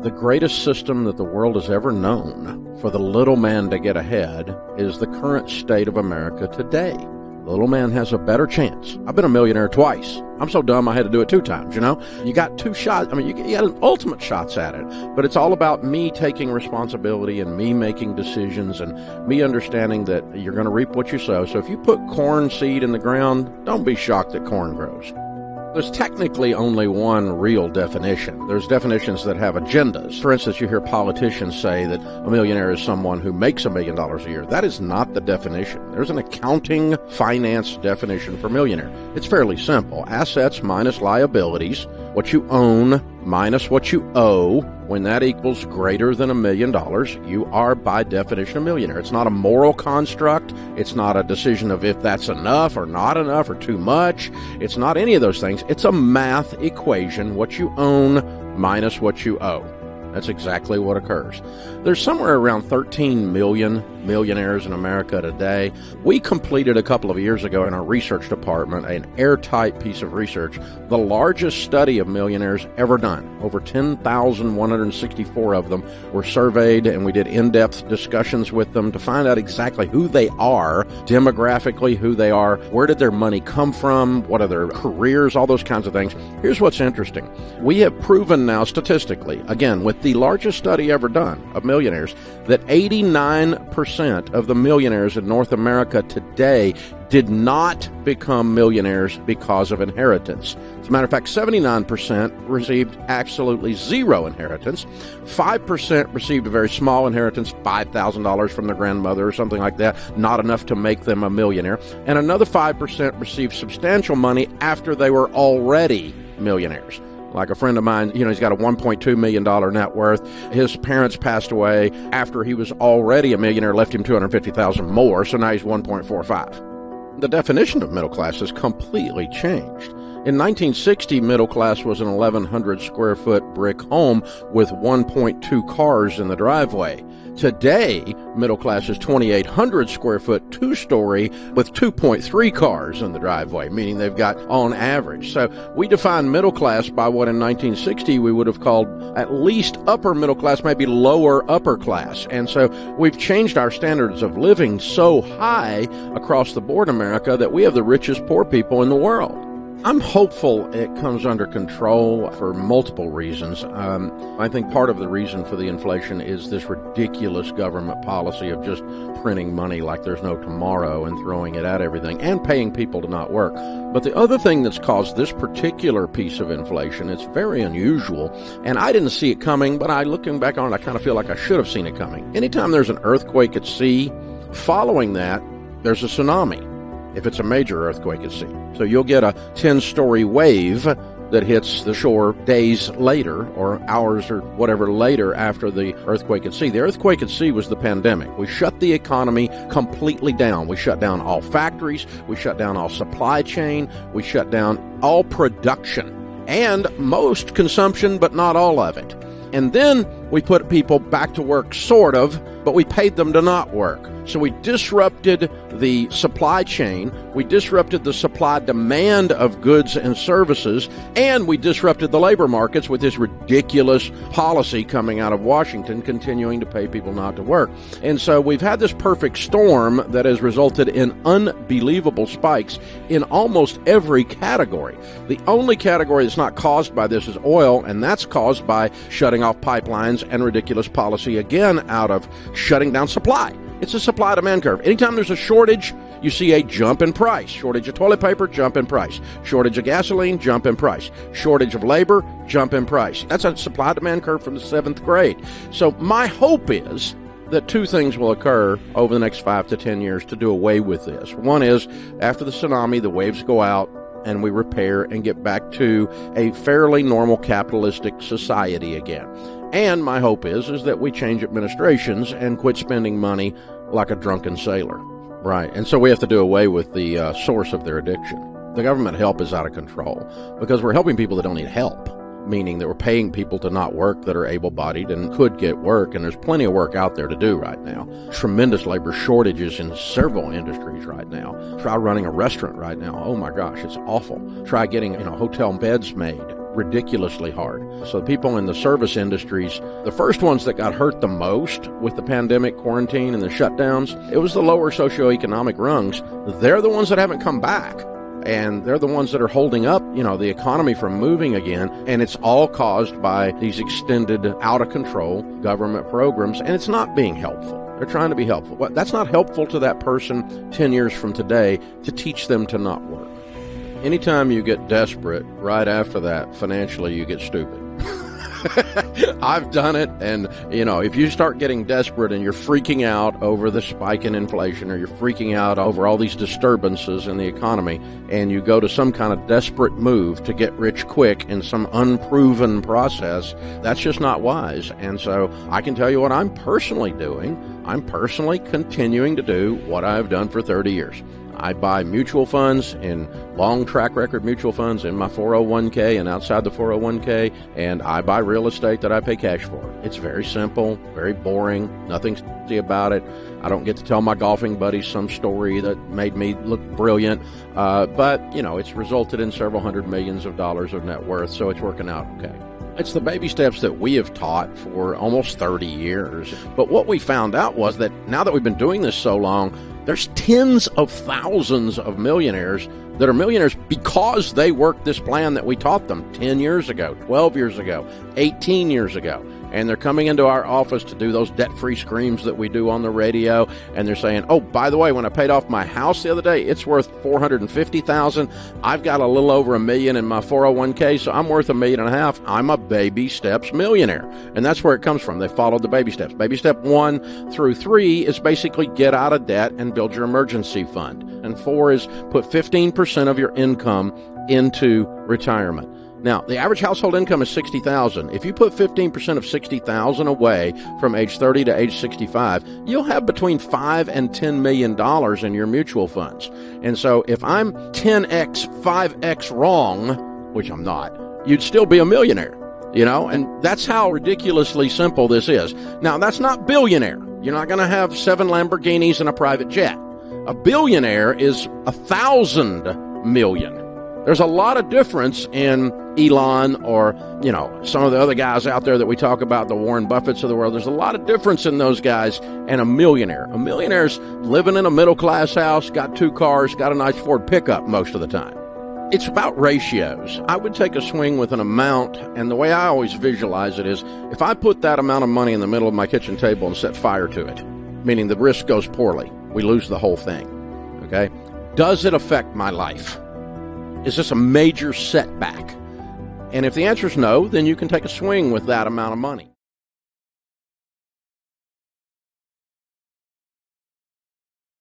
The greatest system that the world has ever known for the little man to get ahead is the current state of America today. The little man has a better chance. I've been a millionaire twice. I'm so dumb I had to do it 2 times, You got 2 shots. I mean, you got an ultimate shots at it. But it's all about me taking responsibility and me making decisions and me understanding that you're going to reap what you sow. So if you put corn seed in the ground, don't be shocked that corn grows. There's technically only one real definition. There's definitions that have agendas. For instance, you hear politicians say that a millionaire is someone who makes $1 million a year. That is not the definition. There's an accounting finance definition for millionaire. It's fairly simple. Assets minus liabilities, what you own minus what you owe. When that equals greater than $1 million, you are by definition a millionaire. It's not a moral construct. It's not a decision of if that's enough or not enough or too much. It's not any of those things. It's a math equation, what you own minus what you owe. That's exactly what occurs. There's somewhere around 13 million millionaires in America today. We completed a couple of years ago in our research department an airtight piece of research, the largest study of millionaires ever done. Over 10,164 of them were surveyed, and we did in-depth discussions with them to find out exactly who they are, demographically who they are, where did their money come from, what are their careers, all those kinds of things. Here's what's interesting. We have proven now statistically, again, with the largest study ever done of millionaires, that 89% of the millionaires in North America today did not become millionaires because of inheritance. As a matter of fact, 79% received absolutely zero inheritance. 5% received a very small inheritance, $5,000 from their grandmother or something like that, not enough to make them a millionaire. And another 5% received substantial money after they were already millionaires. Like a friend of mine, he's got a $1.2 million net worth. His parents passed away after he was already a millionaire, left him $250,000 more, so now he's 1.45. The definition of middle class has completely changed. In 1960, middle class was an 1,100 square foot brick home with 1.2 cars in the driveway. Today, middle class is 2,800 square foot, 2-story with 2.3 cars in the driveway, meaning they've got on average. So we define middle class by what in 1960 we would have called at least upper middle class, maybe lower upper class. And so we've changed our standards of living so high across the board in America that we have the richest poor people in the world. I'm hopeful it comes under control for multiple reasons. I think part of the reason for the inflation is this ridiculous government policy of just printing money like there's no tomorrow and throwing it at everything and paying people to not work. But the other thing that's caused this particular piece of inflation, it's very unusual, and I didn't see it coming, but looking back on it, I kind of feel like I should have seen it coming. Anytime there's an earthquake at sea, following that, there's a tsunami. If it's a major earthquake at sea. So you'll get a 10-story wave that hits the shore days later or hours or whatever later after the earthquake at sea. The earthquake at sea was the pandemic. We shut the economy completely down. We shut down all factories. We shut down all supply chain. We shut down all production and most consumption, but not all of it. And then we put people back to work, sort of, but we paid them to not work. So we disrupted the supply chain, we disrupted the supply-demand of goods and services, and we disrupted the labor markets with this ridiculous policy coming out of Washington, continuing to pay people not to work. And so we've had this perfect storm that has resulted in unbelievable spikes in almost every category. The only category that's not caused by this is oil, and that's caused by shutting off pipelines and ridiculous policy, again, out of shutting down supply. It's a supply-demand curve. Anytime there's a shortage, you see a jump in price. Shortage of toilet paper, jump in price. Shortage of gasoline, jump in price. Shortage of labor, jump in price. That's a supply-demand curve from the 7th grade. So my hope is that 2 things will occur over the next 5 to 10 years to do away with this. One is, after the tsunami, the waves go out, and we repair and get back to a fairly normal capitalistic society again. And my hope is that we change administrations and quit spending money like a drunken sailor. Right. And so we have to do away with the source of their addiction. The government help is out of control because we're helping people that don't need help, meaning that we're paying people to not work that are able-bodied and could get work, and there's plenty of work out there to do right now. Tremendous labor shortages in several industries right now. Try running a restaurant right now. Oh my gosh, it's awful. Try getting hotel beds made. ridiculously hard. So the people in the service industries, the first ones that got hurt the most with the pandemic, quarantine, and the shutdowns, it was the lower socioeconomic rungs. They're the ones that haven't come back. And they're the ones that are holding up, the economy from moving again. And it's all caused by these extended, out-of-control government programs. And it's not being helpful. They're trying to be helpful. But that's not helpful to that person 10 years from today to teach them to not work. Anytime you get desperate, right after that, financially, you get stupid. I've done it, and, if you start getting desperate and you're freaking out over the spike in inflation, or you're freaking out over all these disturbances in the economy, and you go to some kind of desperate move to get rich quick in some unproven process, that's just not wise. And so I can tell you what I'm personally doing. I'm personally continuing to do what I've done for 30 years. I buy mutual funds and long track record mutual funds in my 401k and outside the 401k, and I buy real estate that I pay cash for. It's very simple, very boring, nothing sexy about it. I don't get to tell my golfing buddies some story that made me look brilliant, but it's resulted in several hundred millions of dollars of net worth, so it's working out okay. It's the baby steps that we have taught for almost 30 years. But what we found out was that now that we've been doing this so long, there's tens of thousands of millionaires that are millionaires because they worked this plan that we taught them 10 years ago, 12 years ago, 18 years ago. And they're coming into our office to do those debt-free screams that we do on the radio. And they're saying, oh, by the way, when I paid off my house the other day, it's worth $450,000. I've got a little over $1 million in my 401k, so I'm worth $1.5 million. I'm a baby steps millionaire. And that's where it comes from. They followed the baby steps. Baby step 1 through 3 is basically get out of debt and build your emergency fund. And 4 is put 15% of your income into retirement. Now, the average household income is $60,000. If you put 15% of $60,000 away from age 30 to age 65, you'll have between $5 and $10 million in your mutual funds. And so if I'm 10x, 5x wrong, which I'm not, you'd still be a millionaire, and that's how ridiculously simple this is. Now, that's not billionaire. You're not going to have 7 Lamborghinis and a private jet. A billionaire is 1,000 million. There's a lot of difference in Elon or, some of the other guys out there that we talk about, the Warren Buffetts of the world. There's a lot of difference in those guys and a millionaire. A millionaire's living in a middle-class house, got 2 cars, got a nice Ford pickup most of the time. It's about ratios. I would take a swing with an amount, and the way I always visualize it is if I put that amount of money in the middle of my kitchen table and set fire to it, meaning the risk goes poorly, we lose the whole thing, okay? Does it affect my life? Is this a major setback? And if the answer is no, then you can take a swing with that amount of money.